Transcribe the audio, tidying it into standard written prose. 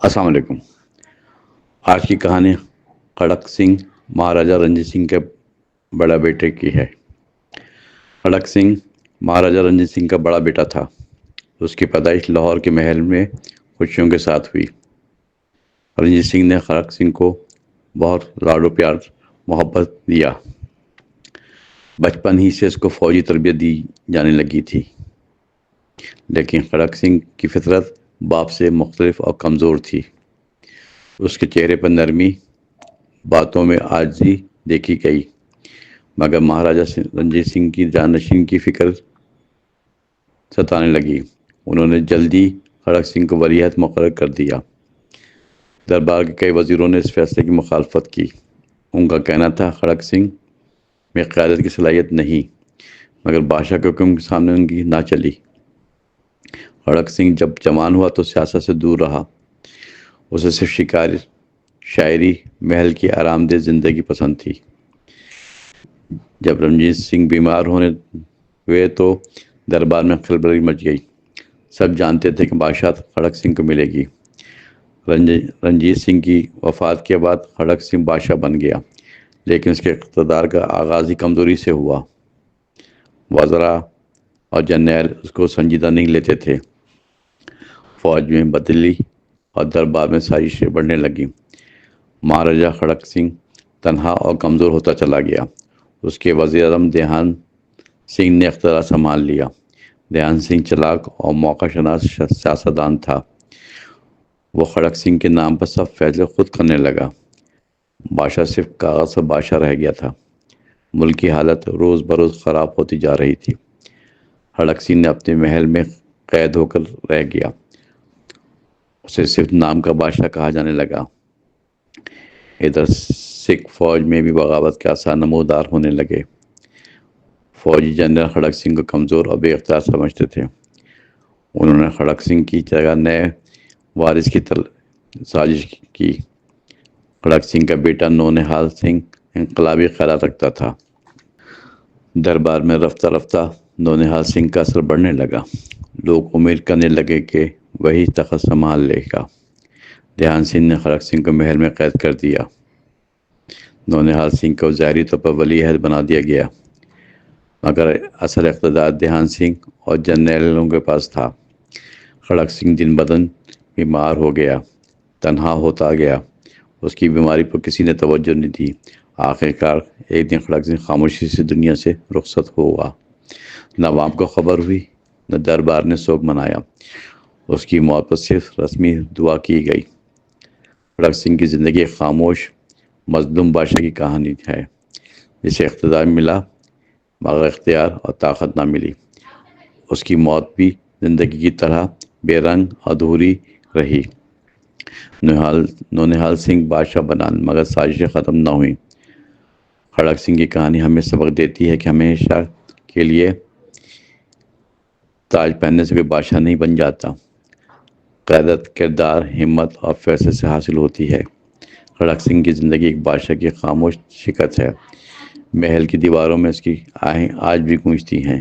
السلام علیکم۔ آج کی کہانی کھڑک سنگھ مہاراجہ رنجیت سنگھ کے بڑا بیٹے کی ہے۔ کھڑک سنگھ مہاراجہ رنجیت سنگھ کا بڑا بیٹا تھا۔ اس کی پیدائش لاہور کے محل میں خوشیوں کے ساتھ ہوئی۔ رنجیت سنگھ نے کھڑک سنگھ کو بہت لاڈ و پیار محبت دیا۔ بچپن ہی سے اس کو فوجی تربیت دی جانے لگی تھی، لیکن کھڑک سنگھ کی فطرت باپ سے مختلف اور کمزور تھی۔ اس کے چہرے پر نرمی، باتوں میں عاجزی دیکھی گئی، مگر مہاراجہ رنجیت سنگھ کی جانشین کی فکر ستانے لگی۔ انہوں نے جلدی کھڑک سنگھ کو ولی عہد مقرر کر دیا۔ دربار کے کئی وزیروں نے اس فیصلے کی مخالفت کی۔ ان کا کہنا تھا کھڑک سنگھ میں قیادت کی صلاحیت نہیں، مگر بادشاہ کے حکم کے سامنے ان کی نہ چلی۔ کھڑک سنگھ جب جوان ہوا تو سیاست سے دور رہا۔ اسے صرف شکار، شاعری، محل کی آرام دہ زندگی پسند تھی۔ جب رنجیت سنگھ بیمار ہوئے تو دربار میں خلبلی مچ گئی۔ سب جانتے تھے کہ بادشاہ کھڑک سنگھ کو ملے گی۔ رنجیت سنگھ کی وفات کے بعد کھڑک سنگھ بادشاہ بن گیا، لیکن اس کے اقتدار کا آغاز ہی کمزوری سے ہوا۔ وزراء اور جرنیل اس کو سنجیدہ نہیں لیتے تھے۔ فوج میں بدلی اور دربار میں سازشیں بڑھنے لگیں۔ مہاراجہ کھڑک سنگھ تنہا اور کمزور ہوتا چلا گیا۔ اس کے وزیر اعظم دیہان سنگھ نے اقتدار سنبھال لیا۔ دیہان سنگھ چلاک اور موقع شناس سیاستدان تھا۔ وہ کھڑک سنگھ کے نام پر سب فیصلے خود کرنے لگا۔ بادشاہ صرف کاغذ پر بادشاہ رہ گیا تھا۔ ملک کی حالت روز بروز خراب ہوتی جا رہی تھی۔ کھڑک سنگھ نے اپنے محل میں قید ہو کر رہ گیا۔ اسے صرف نام کا بادشاہ کہا جانے لگا۔ ادھر سکھ فوج میں بھی بغاوت کے آثار نمودار ہونے لگے۔ فوجی جنرل کھڑک سنگھ کو کمزور اور بے اختیار سمجھتے تھے۔ انہوں نے کھڑک سنگھ کی جگہ نئے وارث کی سازش کی۔ کھڑک سنگھ کا بیٹا نونہال سنگھ انقلابی خیالات رکھتا تھا۔ دربار میں رفتہ رفتہ نونہال سنگھ کا اثر بڑھنے لگا۔ لوگ امید کرنے لگے کہ وہی تخت سنبھال لے گا۔ دیہان سنگھ نے کھڑک سنگھ کو محل میں قید کر دیا۔ نونہال سنگھ کو ظاہری طور پر ولی عہد بنا دیا گیا، مگر اصل اقتدار دیہان سنگھ اور جرنیلوں کے پاس تھا۔ کھڑک سنگھ دن بدن بیمار ہو گیا، تنہا ہوتا گیا۔ اس کی بیماری پر کسی نے توجہ نہیں دی۔ آخرکار ایک دن کھڑک سنگھ خاموشی سے دنیا سے رخصت ہوا۔ نہ عوام کو خبر ہوئی، نہ دربار نے سوگ منایا۔ اس کی موت پر صرف رسمی دعا کی گئی۔ کھڑک سنگھ کی زندگی ایک خاموش مظلوم بادشاہ کی کہانی ہے، جسے اقتدار ملا مگر اختیار اور طاقت نہ ملی۔ اس کی موت بھی زندگی کی طرح بے رنگ ادھوری رہی۔ نونہال سنگھ بادشاہ بنا، مگر سازشیں ختم نہ ہوئیں۔ کھڑک سنگھ کی کہانی ہمیں سبق دیتی ہے کہ ہمیشہ کے لیے تاج پہننے سے کوئی بادشاہ نہیں بن جاتا۔ قیادت کردار، ہمت اور فیصلے سے حاصل ہوتی ہے۔ کھڑک سنگھ کی زندگی ایک بادشاہ کی خاموش شکست ہے۔ محل کی دیواروں میں اس کی آہیں آج بھی گونجتی ہیں۔